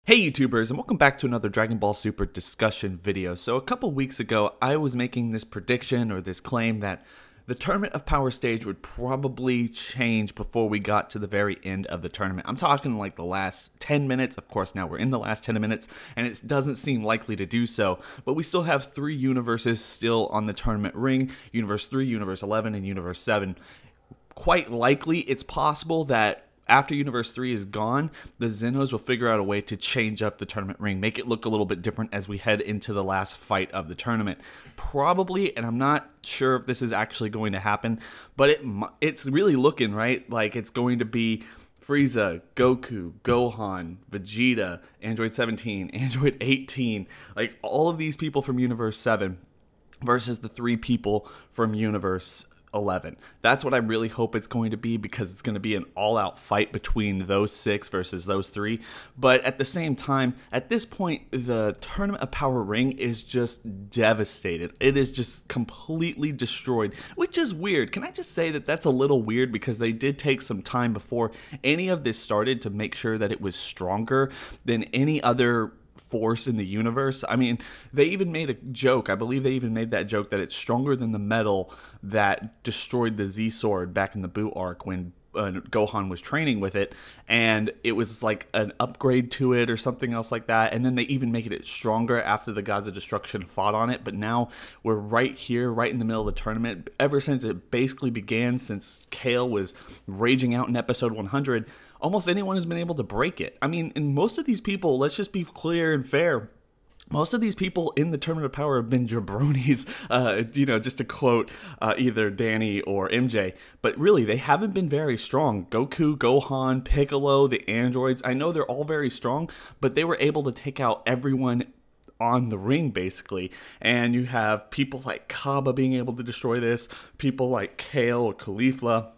Hey YouTubers, and welcome back to another Dragon Ball Super discussion video. So a couple weeks ago, I was making this prediction or this claim that the Tournament of Power stage would probably change before we got to the very end of the tournament. I'm talking like the last 10 minutes. Of course, now we're in the last 10 minutes, and it doesn't seem likely to do so. But we still have 3 universes still on the tournament ring: Universe 3, Universe 11, and Universe 7. Quite likely, it's possible that after Universe 3 is gone, the Zenos will figure out a way to change up the tournament ring, make it look a little bit different as we head into the last fight of the tournament. Probably, and I'm not sure if this is actually going to happen, but it's really looking, right, like it's going to be Frieza, Goku, Gohan, Vegeta, Android 17, Android 18, like all of these people from Universe 7 versus the 3 people from Universe 11. That's what I really hope it's going to be, because it's going to be an all-out fight between those 6 versus those 3. But at the same time, at this point, the Tournament of Power ring is just devastated. It is just completely destroyed, which is weird. Can I just say that that's a little weird, because they did take some time before any of this started to make sure that it was stronger than any other force in the universe. I mean, they even made a joke. I believe they even made that joke that it's stronger than the metal that destroyed the Z Sword back in the Buu arc when Gohan was training with it, and it was like an upgrade to it or something else like that. And then they even make it stronger after the Gods of Destruction fought on it. But now we're right here, right in the middle of the tournament. Ever since it basically began, since Kale was raging out in episode 100, almost anyone has been able to break it. I mean, and most of these people, let's just be clear and fair, most of these people in the Tournament of Power have been jabronis, just to quote either Danny or MJ. But really, they haven't been very strong. Goku, Gohan, Piccolo, the androids, I know they're all very strong, but they were able to take out everyone on the ring, basically. And you have people like Kaba being able to destroy this, people like Kale or Caulifla,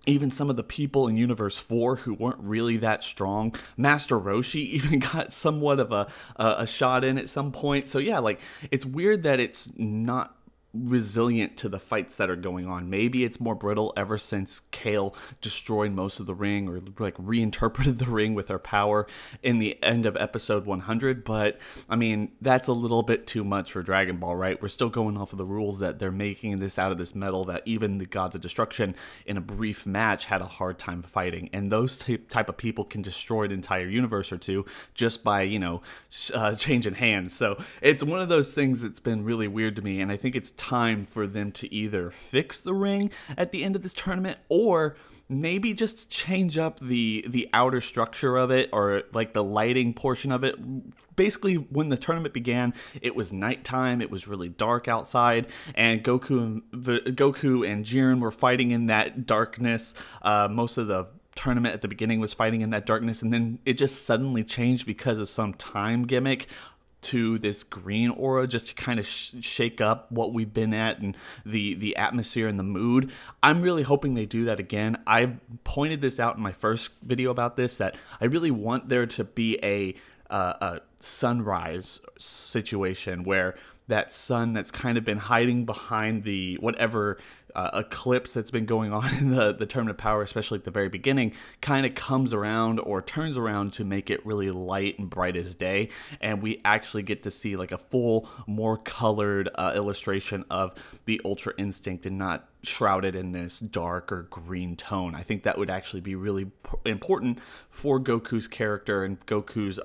even some of the people in Universe 4 who weren't really that strong. Master Roshi even got somewhat of a shot in at some point. So yeah, like, it's weird that it's not resilient to the fights that are going on. Maybe it's more brittle ever since Kale destroyed most of the ring, or like reinterpreted the ring with her power in the end of episode 100. But I mean, that's a little bit too much for Dragon Ball, right? We're still going off of the rules that they're making this out of this metal that even the Gods of Destruction in a brief match had a hard time fighting. And those type of people can destroy an entire universe or two just by, changing hands. So it's one of those things that's been really weird to me, and I think it's time for them to either fix the ring at the end of this tournament, or maybe just change up the outer structure of it, or like the lighting portion of it. Basically, when the tournament began, it was nighttime, it was really dark outside, and Goku and Jiren were fighting in that darkness. Most of the tournament at the beginning was fighting in that darkness, and then it just suddenly changed because of some time gimmick to this green aura, just to kind of shake up what we've been at and the atmosphere and the mood. I'm really hoping they do that again. I pointed this out in my first video about this, that I really want there to be a sunrise situation where that sun that's kind of been hiding behind the whatever eclipse that's been going on in the Tournament of Power, especially at the very beginning, kind of comes around or turns around to make it really light and bright as day, and we actually get to see like a full, more colored illustration of the Ultra Instinct, and not shrouded in this dark or green tone. I think that would actually be really important for Goku's character and Goku's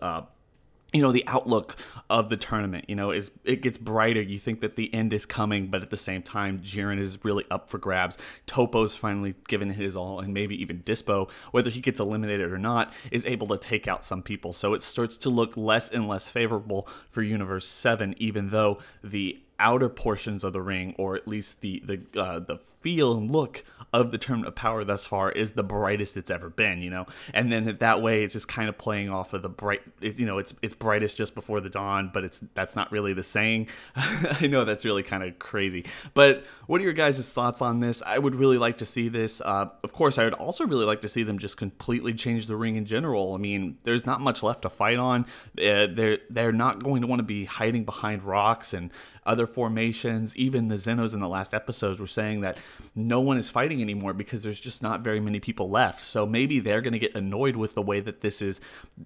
the outlook of the tournament. Is it gets brighter. You think that the end is coming, but at the same time, Jiren is really up for grabs. Toppo's finally given his all, and maybe even Dispo, whether he gets eliminated or not, is able to take out some people. So it starts to look less and less favorable for Universe 7, even though the outer portions of the ring, or at least the feel and look of the Tournament of Power thus far, is the brightest it's ever been, and then that way it's just kind of playing off of the bright, it's brightest just before the dawn, but that's not really the saying. I know that's really kind of crazy, but what are your guys' thoughts on this? I would really like to see this. Of course, I would also really like to see them just completely change the ring in general. I mean, there's not much left to fight on. They're not going to want to be hiding behind rocks and other formations. Even the Zenos in the last episodes were saying that no one is fighting anymore because there's just not very many people left. So maybe they're going to get annoyed with the way that this is,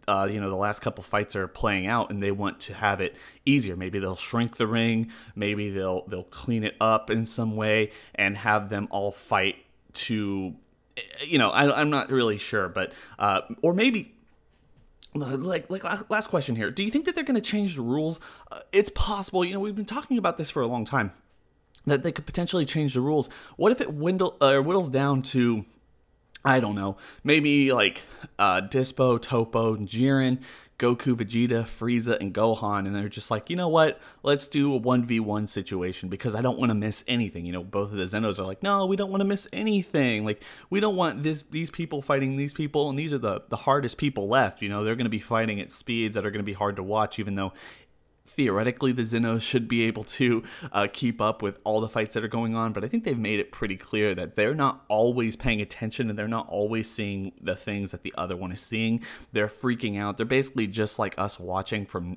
the last couple fights are playing out, and they want to have it easier. Maybe they'll shrink the ring. Maybe they'll clean it up in some way and have them all fight to, I'm not really sure, but or maybe. Like last question here. Do you think that they're going to change the rules? It's possible. We've been talking about this for a long time, that they could potentially change the rules. What if it whittles down to, I don't know, maybe like Dispo, Topo, Jiren, Goku, Vegeta, Frieza, and Gohan, and they're just like, you know what? Let's do a 1v1 situation because I don't want to miss anything. Both of the Zenos are like, no, we don't want to miss anything. Like, we don't want these people fighting these people, and these are the hardest people left. They're going to be fighting at speeds that are going to be hard to watch, even though theoretically the Zenos should be able to keep up with all the fights that are going on. But I think they've made it pretty clear that they're not always paying attention, and they're not always seeing the things that the other one is seeing. They're freaking out. They're basically just like us watching from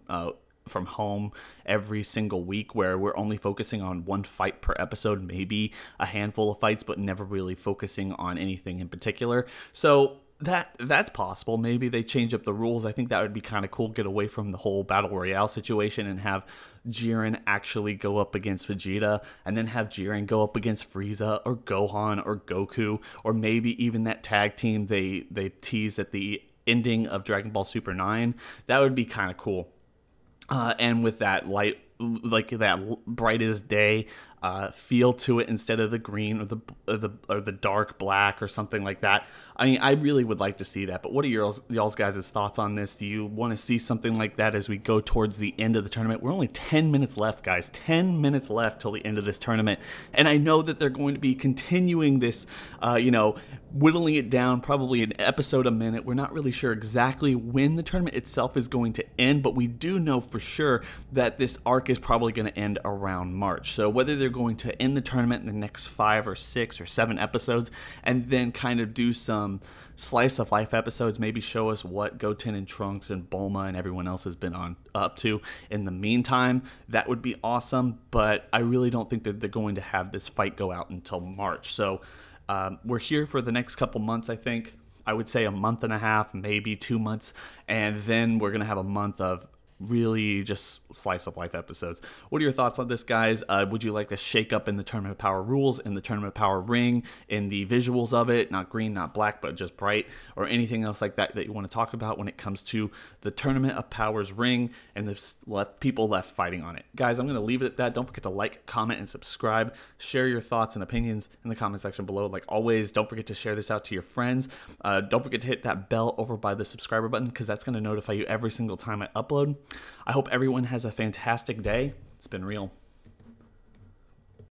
home every single week, where we're only focusing on one fight per episode, maybe a handful of fights, but never really focusing on anything in particular. So that's possible. Maybe they change up the rules. I think that would be kind of cool. Get away from the whole battle royale situation and have Jiren actually go up against Vegeta, and then have Jiren go up against Frieza or Gohan or Goku, or maybe even that tag team they teased at the ending of Dragon Ball Super 9. That would be kind of cool. And with that light, like that bright as day feel to it, instead of the green or the dark black or something like that. I mean, I really would like to see that. But what are y'all's guys' thoughts on this? Do you want to see something like that as we go towards the end of the tournament? We're only 10 minutes left, guys. 10 minutes left till the end of this tournament. And I know that they're going to be continuing this, whittling it down, probably an episode a minute. We're not really sure exactly when the tournament itself is going to end, but we do know for sure that this arc is probably going to end around March. So whether they're going to end the tournament in the next 5 or 6 or 7 episodes, and then kind of do some slice of life episodes, maybe show us what Goten and Trunks and Bulma and everyone else has been up to in the meantime, that would be awesome. But I really don't think that they're going to have this fight go out until March. So we're here for the next couple months. I would say a month and a half, maybe 2 months, and then we're gonna have a month of really just slice of life episodes. What are your thoughts on this, guys? Would you like to shake up in the Tournament of Power rules, in the Tournament of Power ring, in the visuals of it, not green, not black, but just bright, or anything else like that you want to talk about when it comes to the Tournament of Powers ring and the people left fighting on it? Guys, I'm going to leave it at that. Don't forget to like, comment, and subscribe. Share your thoughts and opinions in the comment section below. Like always, don't forget to share this out to your friends. Don't forget to hit that bell over by the subscriber button, because that's going to notify you every single time I upload. I hope everyone has a fantastic day. It's been real.